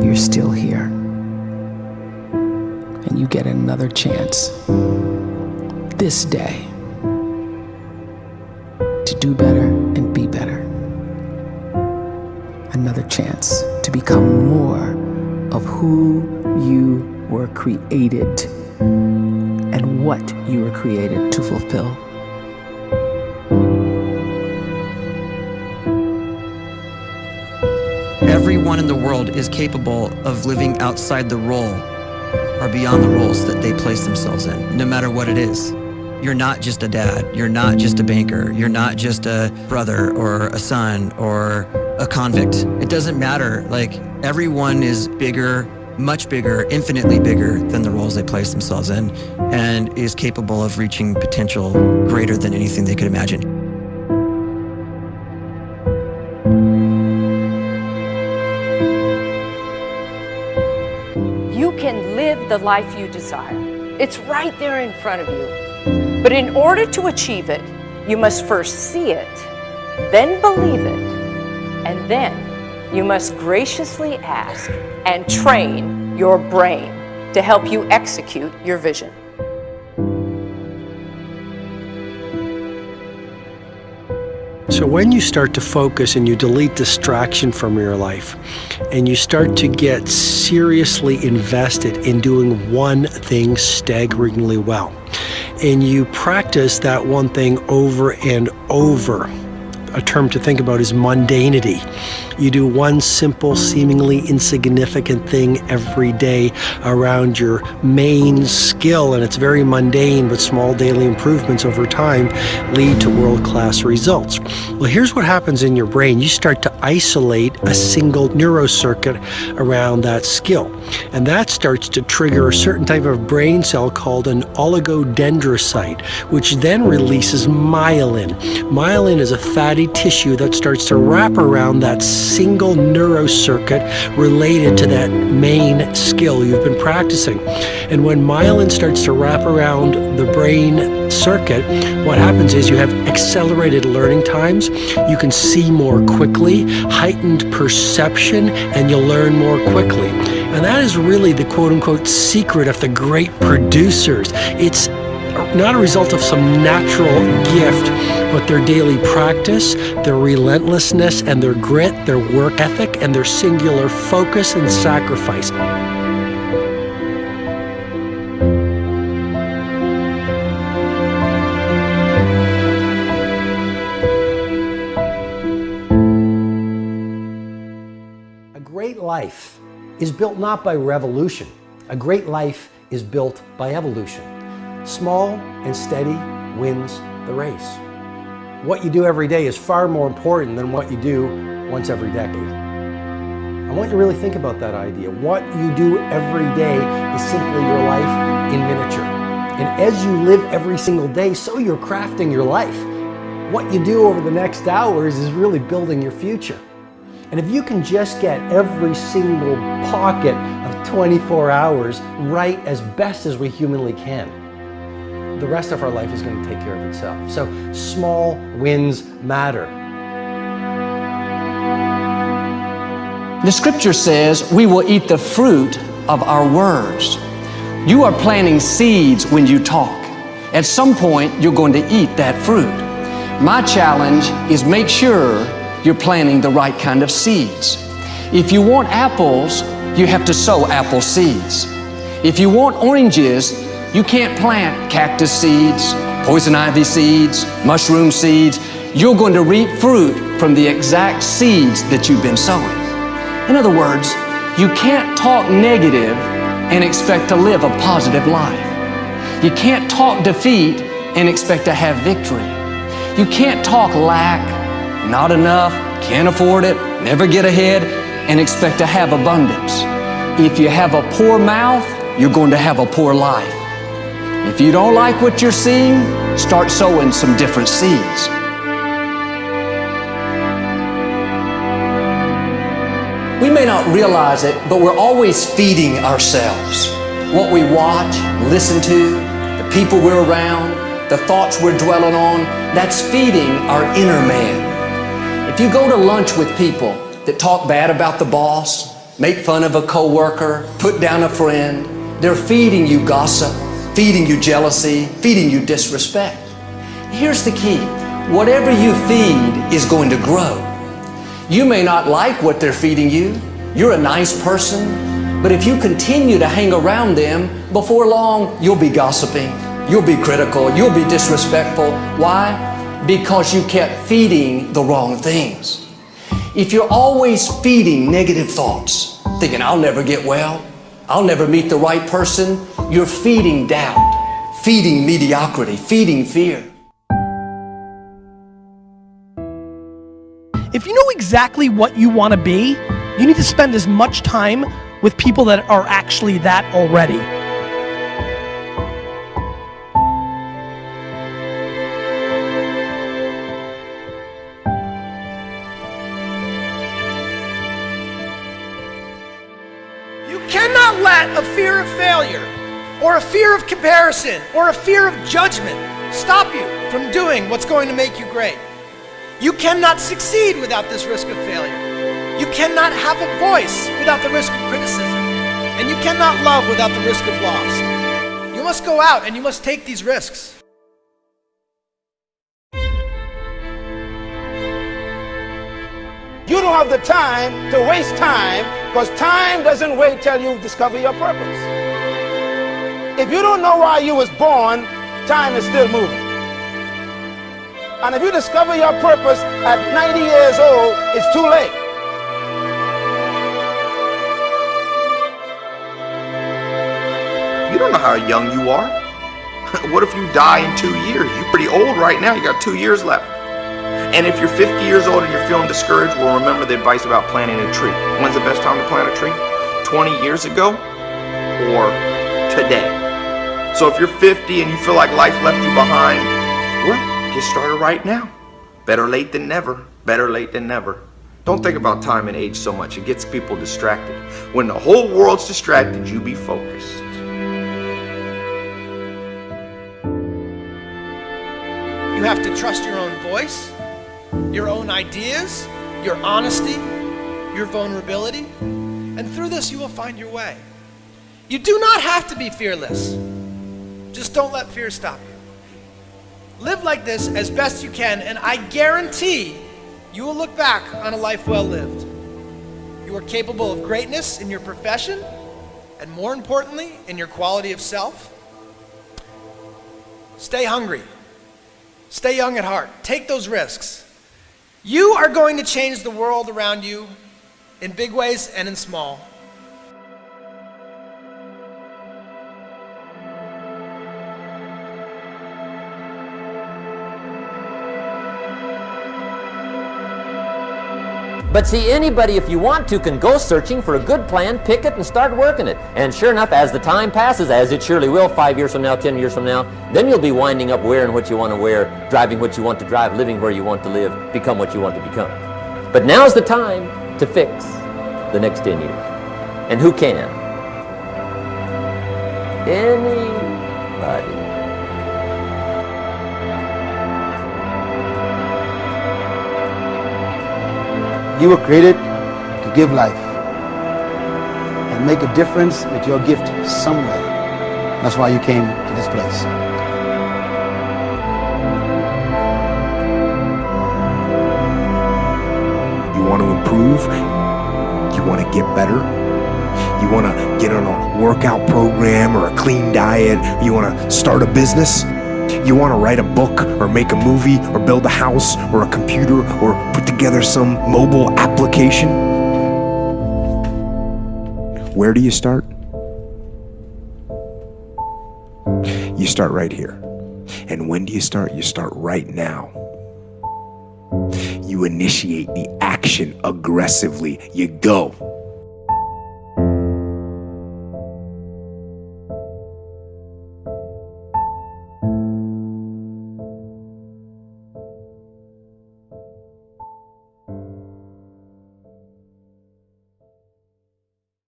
you're still here. And you get another chance this day to do better and be better. Another chance to become more of who you were created and what you were created to fulfill. Everyone in the world is capable of living outside the role or beyond the roles that they place themselves in, no matter what it is. You're not just a dad, you're not just a banker, you're not just a brother or a son or a convict. It doesn't matter. Like, everyone is bigger, much bigger, infinitely bigger than the roles they place themselves in, and is capable of reaching potential greater than anything they could imagine. You can live the life you desire. It's right there in front of you. But in order to achieve it, you must first see it, then believe it, and then you must graciously ask and train your brain to help you execute your vision. So when you start to focus and you delete distraction from your life, and you start to get seriously invested in doing one thing staggeringly well, and you practice that one thing over and over, a term to think about is mundanity. You do one simple, seemingly insignificant thing every day around your main skill, and it's very mundane, but small daily improvements over time lead to world-class results. Well, here's what happens in your brain. You start to isolate a single neurocircuit around that skill, and that starts to trigger a certain type of brain cell called an oligodendrocyte, which then releases myelin. Myelin is a fatty tissue that starts to wrap around that single neurocircuit related to that main skill you've been practicing. And when myelin starts to wrap around the brain circuit, what happens is you have accelerated learning times, you can see more quickly, heightened perception, and you'll learn more quickly. And that is really the quote-unquote secret of the great producers. It's not a result of some natural gift, but their daily practice, their relentlessness and their grit, their work ethic, and their singular focus and sacrifice. A great life is built not by revolution. A great life is built by evolution. Small and steady wins the race. What you do every day is far more important than what you do once every decade. I want you to really think about that idea. What you do every day is simply your life in miniature. And as you live every single day, so you're crafting your life. What you do over the next hours is really building your future. And if you can just get every single pocket of 24 hours right as best as we humanly can, the rest of our life is going to take care of itself. So small wins matter. The scripture says we will eat the fruit of our words. You are planting seeds when you talk. At some point, you're going to eat that fruit. My challenge is make sure you're planting the right kind of seeds. If you want apples, you have to sow apple seeds. If you want oranges, you can't plant cactus seeds, poison ivy seeds, mushroom seeds. You're going to reap fruit from the exact seeds that you've been sowing. In other words, you can't talk negative and expect to live a positive life. You can't talk defeat and expect to have victory. You can't talk lack, not enough, can't afford it, never get ahead, and expect to have abundance. If you have a poor mouth, you're going to have a poor life. If you don't like what you're seeing, start sowing some different seeds. We may not realize it, but we're always feeding ourselves. What we watch, listen to, the people we're around, the thoughts we're dwelling on, that's feeding our inner man. If you go to lunch with people that talk bad about the boss, make fun of a coworker, put down a friend. They're feeding you gossip, feeding you jealousy, feeding you disrespect. Here's the key. Whatever you feed is going to grow. You may not like what they're feeding you. You're a nice person, but if you continue to hang around them, before long, you'll be gossiping, you'll be critical, you'll be disrespectful. Why? Because you kept feeding the wrong things. If you're always feeding negative thoughts, thinking, I'll never get well, I'll never meet the right person, you're feeding doubt, feeding mediocrity, feeding fear. If you know exactly what you want to be, you need to spend as much time with people that are actually that already. You cannot let a fear of failure, or a fear of comparison, or a fear of judgment stop you from doing what's going to make you great. You cannot succeed without this risk of failure. You cannot have a voice without the risk of criticism. And you cannot love without the risk of loss. You must go out and you must take these risks. You don't have the time to waste time, because time doesn't wait till you discover your purpose. If you don't know why you was born, time is still moving. And if you discover your purpose at 90 years old, it's too late. You don't know how young you are. What if you die in 2 years? You're pretty old right now. You got 2 years left. And if you're 50 years old and you're feeling discouraged, well, remember the advice about planting a tree. When's the best time to plant a tree? 20 years ago or today? So if you're 50 and you feel like life left you behind, well, get started right now. Better late than never. Better late than never. Don't think about time and age so much. It gets people distracted. When the whole world's distracted, you be focused. You have to trust your own voice, your own ideas, your honesty, your vulnerability, and through this you will find your way. You do not have to be fearless. Just don't let fear stop you. Live like this as best you can, and I guarantee you will look back on a life well lived. You are capable of greatness in your profession, and more importantly, in your quality of self. Stay hungry. Stay young at heart. Take those risks. You are going to change the world around you in big ways and in small. But see, anybody, if you want to, can go searching for a good plan, pick it, and start working it. And sure enough, as the time passes, as it surely will 5 years from now, 10 years from now, then you'll be winding up wearing what you want to wear, driving what you want to drive, living where you want to live, become what you want to become. But now's the time to fix the next 10 years. And who can? Anybody. You were created to give life and make a difference with your gift somewhere. That's why you came to this place. You want to improve? You want to get better? You want to get on a workout program or a clean diet? You want to start a business? You want to write a book or make a movie or build a house or a computer or put together some mobile application? Where do you start? You start right here. And when do you start? You start right now. You initiate the action aggressively. You go.